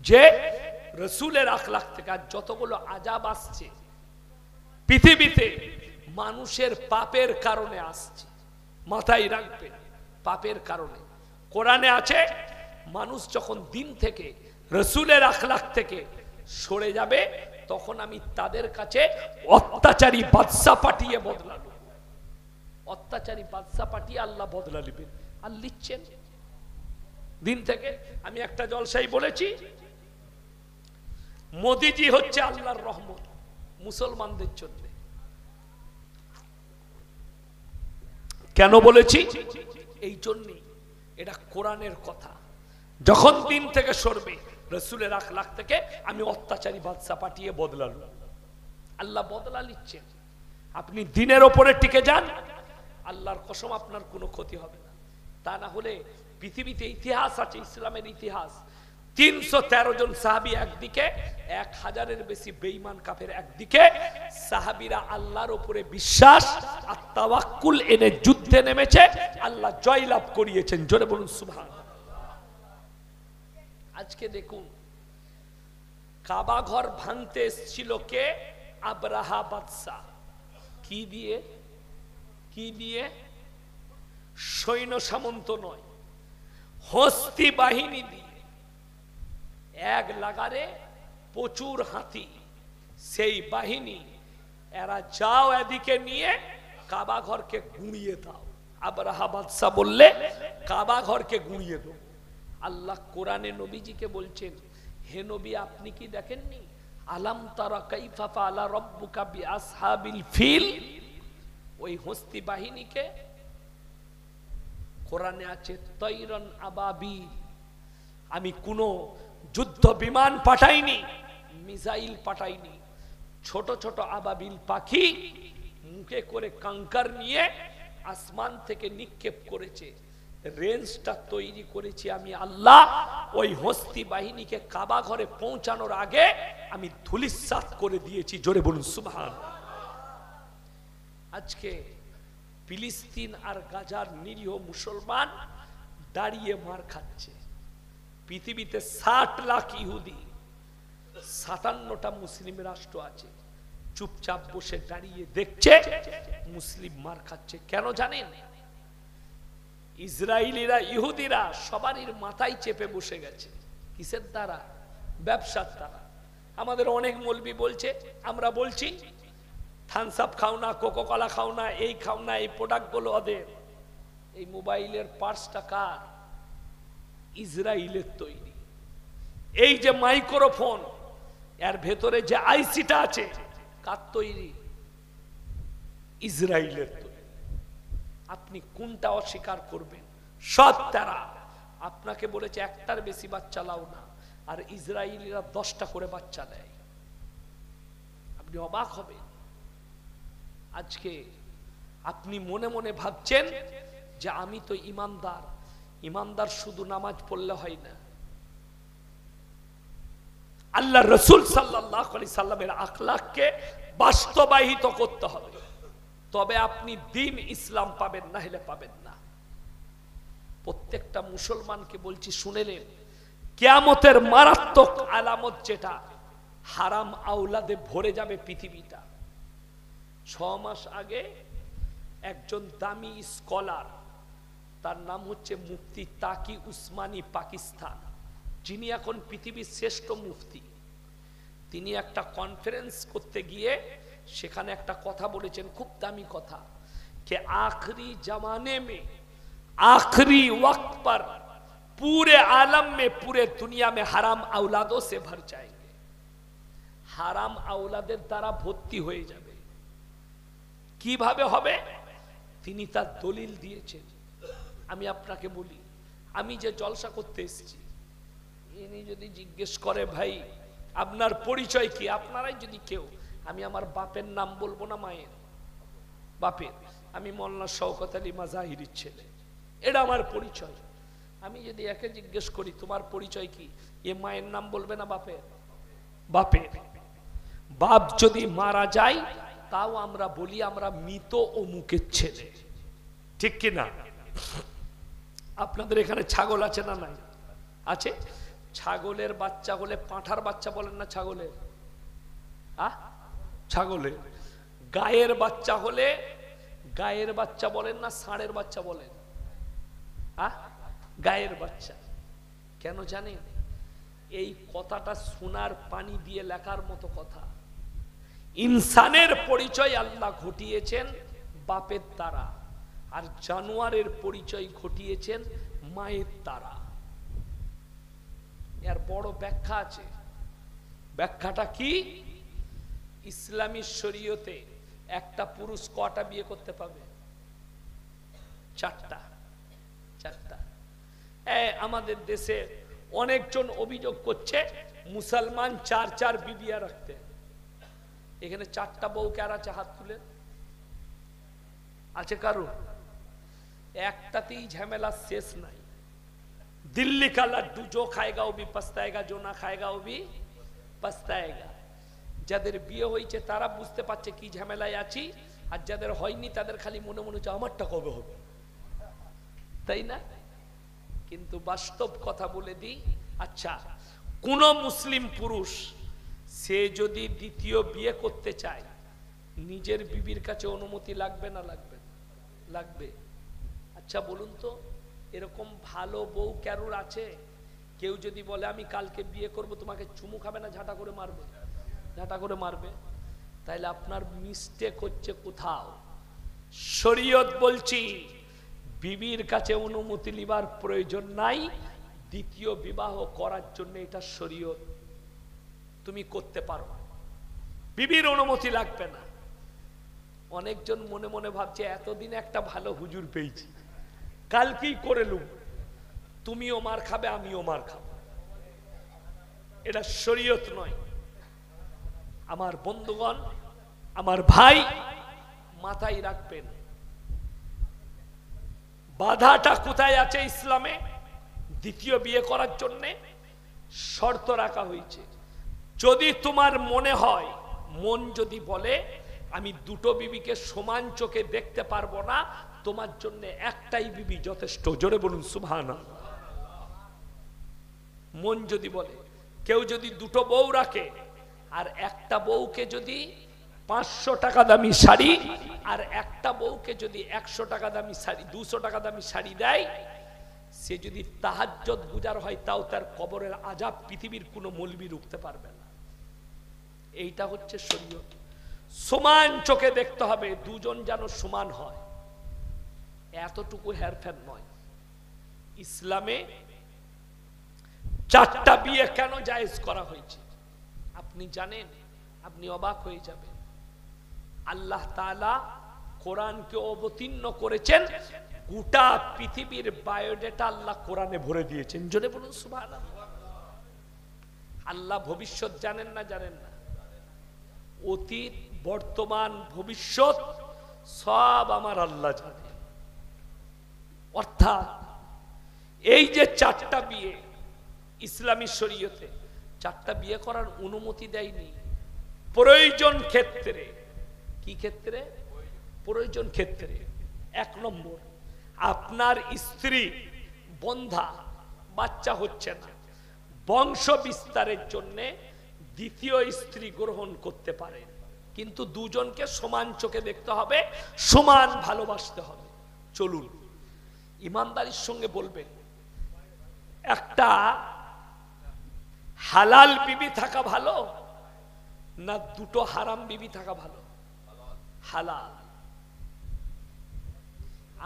যে রসুলের আখলাক থেকে যতগুলো আযাব আসছে পৃথিবীতে মানুষের পাপের কারণে আসছে, মাথায় রাখবেন, পাপের কারণে। কোরআনে আছে মানুষ যখন দিন থেকে রসুলের আখলাক থেকে সরে যাবে তখন আমি তাদের কাছে অত্যাচারী বাদশা পাঠিয়ে বদলা নেব। অত্যাচারী বাদশা পাঠিয়ে আল্লাহ বদলা নেবেন, আর লিখছেন দিন থেকে। আমি একটা জলসাই বলেছি, মোদিজি হচ্ছে আল্লাহর রহমত মুসলমানদের জন্য। কেন বলেছি? এই জন্যই, এটা কোরআনের কথা। যখন দিন থেকে সরবে রসুলের আখলাক থেকে আমি অত্যাচারী বাদশা পাঠিয়ে বদলাল, আল্লাহ বদলা নিচ্ছেন। আপনি দিনের ওপরে টিকে যান, আল্লাহর কসম আপনার কোনো ক্ষতি হবে না। তা না হলে পৃথিবীতে ইতিহাস আছে, ইসলামের ইতিহাস, 313 জন সাহাবী একদিকে, 1000-এর বেশি বেঈমান কাফের একদিকে। সাহাবীরা আল্লাহর উপরে বিশ্বাস আর তাওয়াক্কুল এনে যুদ্ধে নেমেছে, আল্লাহ জয়লাভ করিয়েছেন। জোরে বলুন সুবহানাল্লাহ। আজকে দেখুন কাবা ঘর ভাঙতে এসেছিল কে? আবরাহা বাদশা। কি দিয়ে? কি দিয়ে? সৈন্য সামন্ত নয়, হস্তি বাহিনী দিয়ে। এক লাগারে প্রচুর হাতি, সেই বাহিনী। এরা যাও এদিকে নিয়ে কাবা ঘরকে গুঁড়িয়ে দাও। আবরাহা বাদশা বললে কাবা ঘরকে গুঁড়িয়ে দাও। আল্লাহ কোরআনে নবীজিকে বলছেন, হে নবী আপনি কি দেখেননি? আলাম তারা কাইফা ফাআলা রাব্বুকা বিআসহাবিল ফিল। ওই হস্তি বাহিনীকে কোরআনে আছে তৈরন আবাবিল। আমি কোনো যুদ্ধ বিমান পাঠাইনি, মিসাইল পাঠাইনি, ছোট ছোট আবাবিল পাখি মুখে করে কাঙ্কার নিয়ে আসমান থেকে নিক্ষেপ করেছে। রেঞ্জটা তৈরি করেছি আমি আল্লাহ। ওই হস্তি বাহিনীকে কাবা ঘরে পৌঁছানোর আগে আমি ধূলিসাৎ করে দিয়েছি। জোরে বলুন সুবহানাল্লাহ। আজকে ফিলিস্তিন আর গাজার নিরীহ মুসলমান দাঁড়িয়ে মার খাচ্ছে। পৃথিবীতে 60 লাখ ইহুদি, 57টা মুসলিম রাষ্ট্র আছে, চুপচাপ বসে দাঁড়িয়ে দেখছে মুসলিম মার খাচ্ছে। কেন জানেন? ইসরায়েলিরা, ইহুদিরা সবারই মাথায় চেপে বসে গেছে। কিসের দ্বারা? ব্যবসার দ্বারা। আমাদের অনেক মৌলবি বলছে, আমরা বলছি থামস আপ খাও না, কোকো কোলা খাও না, এই খাও না, এই প্রোডাক্টগুলো ওদের। এই মোবাইলের পার্টসটা কার? ইসরায়েলের তৈরি। এই যে মাইক্রোফোন, এর ভেতরে যে আইসিটা আছে, কার তৈরি? ইসরায়েলের তৈরি। আপনি কোনটা অস্বীকার করবেন? সব তারা। আপনাকে বলেছে একটার বেশি বাচ্চা লাও না, আর ইসরায়েলিরা 10টা করে বাচ্চা দেয়। আপনি অবাক হবেন। আজকে আপনি মনে মনে ভাবছেন যে আমি তো ইমানদার। ইমানদার শুধু নামাজ পড়লে হয় না, আল্লাহ রসুল সাল্লাল্লাহু আলাইহি সাল্লামের আখলাককে বাস্তবায়িত করতে হবে, তবে আপনি দিন ইসলাম পাবেন, না হলে পাবেন না। প্রত্যেকটা মুসলমানকে বলছি শুনেলেন, কিয়ামতের মারাত্মক আলামত যেটা, হারাম আওলাদে ভরে যাবে পৃথিবীটা। 6 মাস আগে একজন দামি স্কলার, তার নাম হচ্ছে মুফতি তাকি উসমানী পাকিস্তান, যিনি এখন পৃথিবীর শ্রেষ্ঠ মুফতি, তিনি একটা কনফারেন্স করতে গিয়ে সেখানে একটা কথা বলেছেন, খুব দামি কথা, कि आखिरी जमाने में आखिरी वक्त पर पूरे आलम में, पूरे दुनिया में हराम औलादों से भर जाएंगे। হারাম আওলাদের দ্বারা ভর্তি হয়ে যাবে। কিভাবে হবে? তিনি তার দলিল দিয়েছেন। আমি আপনাকে বলি, আমি যে জলসা করতে এসেছি, ইনি যদি জিজ্ঞেস করে ভাই আপনার পরিচয় কি, আপনারাই যদি কেউ, আমি আমার বাপের নাম বলবো না, মায়ের, বাপের, আমি মোল্লা শওকত আলী মাজাহিরির ছেলে, এটা আমার পরিচয়। আমি যদি একে জিজ্ঞেস করি তোমার পরিচয় কি, এ মায়ের নাম বলবে না বাপের? বাপের। বাপ যদি মারা যায় তাও আমরা বলি আমরা মৃত অমুকের ছেলে, ঠিক কি না? আপনাদের এখানে ছাগল আছে না? নাই আছে। ছাগলের বাচ্চা হলে পাঁঠার বাচ্চা বলেন না ছাগলের? ছাগলের। গায়ের বাচ্চা হলে গায়ের বাচ্চা বলেন না ষাঁড়ের বাচ্চা বলেন? গায়ের বাচ্চা। কেন জানেন? এই কথাটা সোনার পানি দিয়ে লেখার মতো কথা। ইনসানের পরিচয় আল্লাহ ঘটিয়েছেন বাপের দ্বারা, আর জানোয়ারের পরিচয় ঘটিয়েছেন মায়ের দ্বারা। এর বড় ব্যাখ্যা আছে। ব্যাখ্যাটা কি? ইসলামী শরীয়তে একটা পুরুষ কটা বিয়ে করতে পাবে? চারটা। চারটা। আমাদের দেশে অনেকজন অভিযোগ করছে মুসলমান চার চার বিবিয়া রাখতে। এখানে চারটা বউ কার আছে? হাত তুলে। আছে কারো? একটাতেই ঝামেলা শেষ নাই। दिल्ली का लड्डू जो खाएगा वो भी पछताएगा, जो ना खाएगा वो भी पछताएगा। যাদের বিয়ে হয়েছে তারা বুঝতে পারছে কি ঝামেলায় আছি, আর যাদের হয়নি তাদের খালি মনে মনে হচ্ছে আমারটা কবে হবে, তাই না? কিন্তু বাস্তব কথা বলে দিই, আচ্ছা কোন মুসলিম পুরুষ সে যদি দ্বিতীয় বিয়ে করতে চায়, নিজের বিবির কাছে অনুমতি লাগবে না লাগবে? লাগবে। আচ্ছা বলুন তো, এরকম ভালো বউ কারোর আছে? কেউ যদি বলে আমি কালকে বিয়ে করব, তোমাকে চুমু খাবে না ঝাঁটা করে মারবে? ঝাঁটা করে মারবে। তাইলে আপনার মিস্টেক হচ্ছে কোথাও। শরীয়ত বলছি বিবির কাছে অনুমতি নেবার প্রয়োজন নাই দ্বিতীয় বিবাহ করার জন্য, এটা শরীয়ত। তুমি করতে পারো, বিবির অনুমতি লাগবে না। অনেকজন মনে মনে ভাবছে এতদিন একটা ভালো হুজুর পেয়েছি, কালকেই করে লুম। তুমিও মার খাবে, আমিও মার খাবো। এটা শরীয়ত নয়। আমার বন্ধুগণ, আমার ভাই, মাথায় রাখবেন বাধাটা কোথায় আছে ইসলামে। দ্বিতীয় বিয়ে করার জন্য শর্ত রাখা হয়েছে, যদি তোমার মনে হয়, মন যদি বলে আমি দুটো বিবিকে সমান চোখে দেখতে পারবো না, তোমার জন্য একটাই বিবি যথেষ্ট। জোরে বলুন সুবহানাল্লাহ। মন যদি বলে, কেউ যদি দুটো বউ রাখে আর একটা বউকে যদি 500 টাকা দামি শাড়ি আর একটা বউকে যদি 100 টাকা দামি শাড়ি, 200 টাকা দামি শাড়ি দেয়, সে যদি তাহাজ্জুদ গুজার হয় তাও তার কবরের আযাব পৃথিবীর কোনো মৌলবী রুখতে পারবে না। এইটা হচ্ছে শরীয়ত। সমান চোখে দেখতে হবে, দুজন যেন সমান হয়, এতটুকু হেরফের নয়। ইসলামে চারটা বিয়ে কেন জায়েজ করা হয়েছে আপনি জানেন? আপনি অবাক হয়ে যাবেন। আল্লাহ তাআলা কোরআনকে অবতীর্ণ করেছেন, গোটা পৃথিবীর বায়োডাটা আল্লাহ কোরআনে ভরে দিয়েছেন। জোরে বলুন সুবহানাল্লাহ। আল্লাহ ভবিষ্যৎ জানেন না? জানেন না? অতীত, বর্তমান, ভবিষ্যৎ সব আমার আল্লাহ জানে। অর্থাৎ এই যে চারটা বিয়ে ইসলামী শরীয়তে, চারটা বিয়ে করার অনুমতি দেয়নি প্রয়োজন ক্ষেত্রে। কি ক্ষেত্রে? প্রয়োজন ক্ষেত্রে। 1 নম্বর, আপনার স্ত্রী বন্ধা, বাচ্চা হচ্ছে না, বংশ বিস্তারের জন্য দ্বিতীয় স্ত্রী গ্রহণ করতে পারে, কিন্তু দুজনকে সমান চোখে দেখতে হবে, সমান ভালোবাসতে হবে। চলুন ইমানদারির সঙ্গে বলবেন, একটা হালাল বিবি থাকা ভালো না দুটো হারাম বিবি থাকা ভালো? হালাল।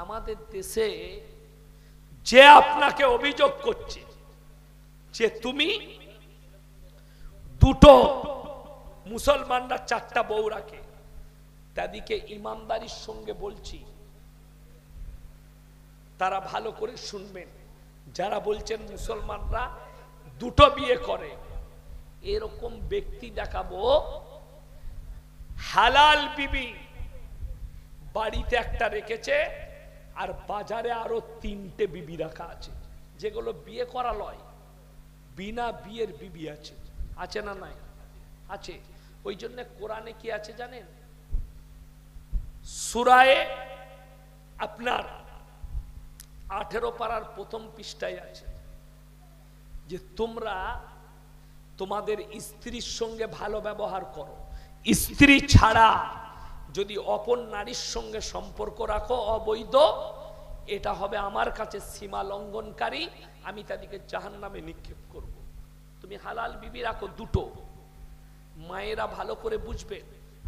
আমাদের দেশে যে আপনাকে অভিযোগ করছে যে তুমি দুটো, মুসলমানরা চারটা বউ রাখে, তাদেরকে ইমানদারির সঙ্গে বলছি, তারা ভালো করে শুনবেন। যারা বলছেন মুসলমানরা দুটো বিয়ে করে, এরকম ব্যক্তি দেখাবো হালাল বিবি বাড়িতে একটা রেখেছে আর বাজারে আরো 3টে বিবি রাখা আছে, যেগুলো বিয়ে করা লয়, বিনা বিয়ের বিবি আছে। আছে না নাই? আছে। ওই জন্য কোরআনে কি আছে জানেন? সূরায়ে আপনার 18 পারার প্রথম পৃষ্ঠায় আছে, যে তোমরা তোমাদের স্ত্রীর সঙ্গে ভালো ব্যবহার করো, স্ত্রী ছাড়া যদি অপর নারীর সঙ্গে সম্পর্ক রাখো অবৈধ, এটা হবে আমার কাছে সীমা লঙ্ঘনকারী, আমি তাদেরকে জাহান্নামে নিক্ষেপ করব। তুমি হালাল বিবি রাখো দুটো। মায়েরা ভালো করে বুঝবে,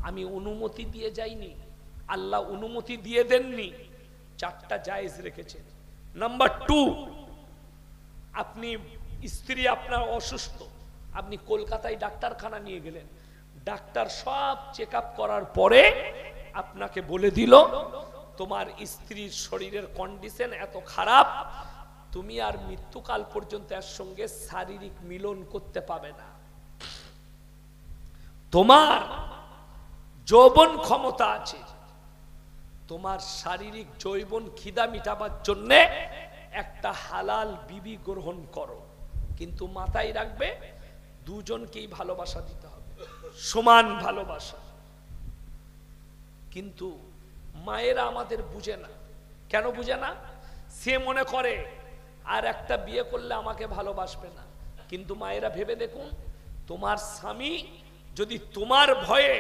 আমি অনুমতি দিয়ে যাইনি, আল্লাহ অনুমতি দিয়ে দেননি, চারটা জায়েজ রেখেছেন। নাম্বার 2, আপনি স্ত্রী আপনার অসুস্থ, আপনি কলকাতায় ডাক্তারখানা নিয়ে গেলেন, ডাক্তার সব চেক আপ করার পরে আপনাকে বলে দিল তোমার স্ত্রীর শরীরের কন্ডিশন এত খারাপ, তুমি আর মৃত্যুকাল পর্যন্ত এর সঙ্গে শারীরিক মিলন করতে পাবে না। তোমার যৌবন ক্ষমতা আছে, তোমার শারীরিক যৌবন খিদা মিটাবার জন্য একটা হালাল বিবি গ্রহণ করো, কিন্তু মাথায় রাখবে দুজনকেই ভালোবাসা দিতে হবে, সমান ভালোবাসা। কিন্তু মায়েরা আমাদের বুঝে না। কেন বুঝে না? সে মনে করে আর একটা বিয়ে করলে আমাকে ভালোবাসবে না। কিন্তু মায়েরা ভেবে দেখুন, তোমার স্বামী যদি তোমার ভয়ে,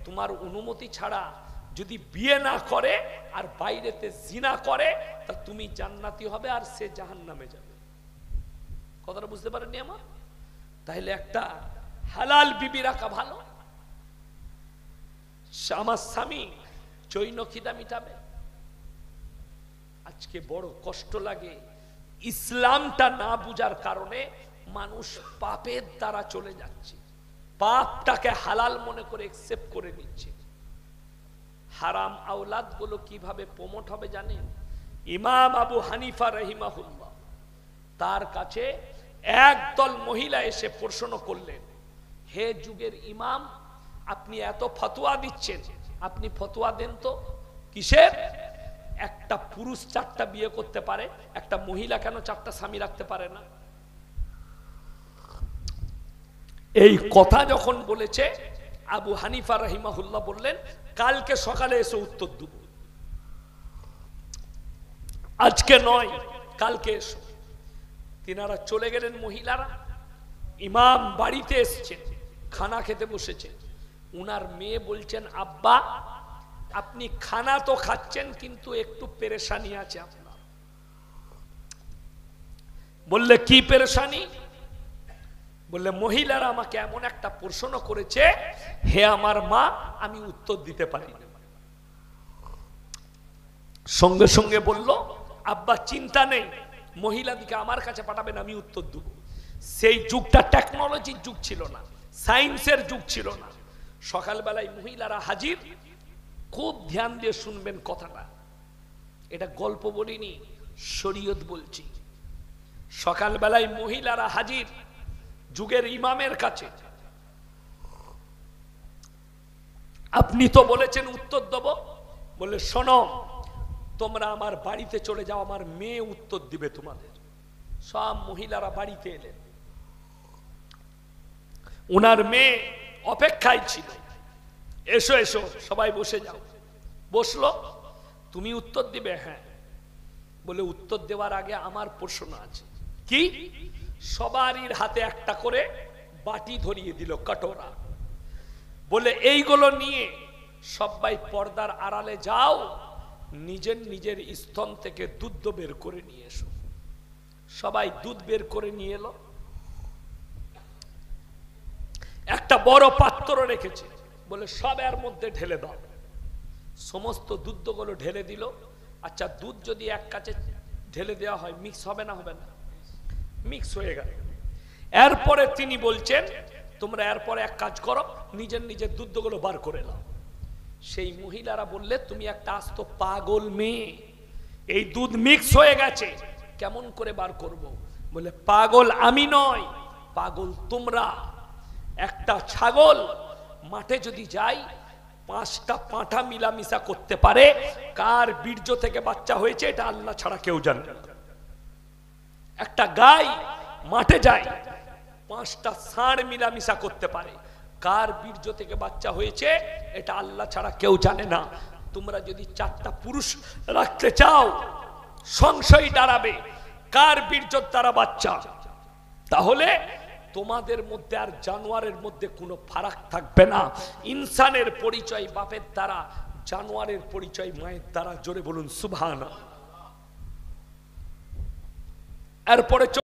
তোমার অনুমতি ছাড়া যদি বিয়ে না করে আর বাইরেতে জিনা করে, তা তুমি জান্নাতি হবে আর সে জাহান্নামে যাবে। কথাটা বুঝতে পারেননি আমার? তাহলে একটা হালাল বিবি রাখা ভালো। আমার স্বামী চৈন খিদা মিটাবে। আজকে বড় কষ্ট লাগে, ইসলামটা না বুঝার কারণে মানুষ পাপের দ্বারা চলে যাচ্ছে, পাপটাকে হালাল মনে করে একসেপ্ট করে নিচ্ছে। হারাম আওলাদ গুলো কিভাবে প্রমোট হবে জানেন? ইমাম আবু হানিফা রাহিমাহুল্লাহ, তার কাছে একদল মহিলা এসে প্রশ্ন করলেন, হে যুগের ইমাম, আপনি এত ফতোয়া দিচ্ছেন, আপনি ফতোয়া দেন তো কিসের? একটা পুরুষ 4টা বিয়ে করতে পারে, একটা মহিলা কেন 4টা স্বামী রাখতে পারে না? এই কথা যখন বলেছে, আবু হানিফা রাহিমাহুল্লাহ বললেন, কালকে সকালে এসে উত্তর দেব, আজকে নয়, কালকে এসো। তিনারা চলে গেলেন। মহিলারা, ইমাম বাড়িতে এসেছেন, খানা খেতে বসেছেন। উনার মেয়ে বলছেন, আব্বা আপনি খানা তো খাচ্ছেন কিন্তু একটু পেরেশানি আছে আপনার। বললে কি পেরেশানি? বললে মহিলারা আমাকে এমন একটা প্রশ্ন করেছে, হে আমার মা, আমি উত্তর দিতে পারি না। সঙ্গে সঙ্গে বলল, আব্বা চিন্তা নেই, মহিলাদিকে আমার কাছে পাঠাবেন, আমি উত্তর দেব। সেই যুগটা টেকনোলজির যুগ ছিল না, সায়েন্সের যুগ ছিল না। সকালবেলায় মহিলারা হাজির। খুব ধ্যান দিয়ে শুনবেন কথাটা, এটা গল্প বলিনি, শরীয়ত বলছি। সকালবেলায় মহিলারা হাজির যুগের ইমামের কাছে। আপনি তো বলেছেন উত্তর দেব, বলে শোনো, তোমরা আমার বাড়িতে চলে যাও, আমার মেয়ে উত্তর দিবে তোমাদের। সব মহিলারা বাড়িতে এলেন। ওনার মেয়ে অপেক্ষায় ছিল, এসো এসো সবাই বসে যাও। বসলো। তুমি উত্তর দিবে? হ্যাঁ। বলে উত্তর দেওয়ার আগে আমার প্রশ্ন আছে। কি? সবারই হাতে একটা করে বাটি ধরিয়ে দিল, কটোরা। বলে এইগুলো নিয়ে সবাই পর্দার আড়ালে যাও, নিজের নিজের স্তন থেকে দুধ বের করে নিয়ে এসো। সবাই দুধ বের করে নিয়ে এলো। একটা বড় পাত্র রেখেছে, বলে সব এর মধ্যে ঢেলে দাও। সমস্ত দুধগুলো ঢেলে দিল। আচ্ছা, দুধ যদি এক কাছে ঢেলে দেওয়া হয় মিক্স হবে না? হবে না? মিক্স হয়ে গেল। এরপরে তিনি বলছেন, তোমরা এরপরে এক কাজ করো, নিজের নিজের দুধগুলো বার করে নাও। সেই মহিলারা বললে, তুমি একটা আস্ত পাগল মেয়ে, এই দুধ মিক্স হয়ে গেছে, কেমন করে বার করব? বলে পাগল আমি নয়, পাগল তোমরা। একটা ছাগল মাঠে যদি যাই, 5টা পাঁঠা মিলামিশা করতে পারে, কার বীর্য থেকে বাচ্চা হয়েছে এটা আল্লাহ ছাড়া কেউ জানে না। একটা গাই মাঠে যায়, 5টা ষাঁড় মিলামিশা করতে পারে, কার বীর্য থেকে বাচ্চা হয়েছে এটা আল্লাহ ছাড়া কেউ জানে না। তোমরা যদি 4টা পুরুষ রাখতে চাও, সংশয় দাঁড়াবে কার বীর্য দ্বারা বাচ্চা। তাহলে তোমাদের মধ্যে আর জানোয়ারের মধ্যে কোনো ফারাক থাকবে না। ইনসানের পরিচয় বাপের দ্বারা, জানোয়ারের পরিচয় মায়ের দ্বারা। জোরে বলুন সুবহানাল্লাহ। এরপরে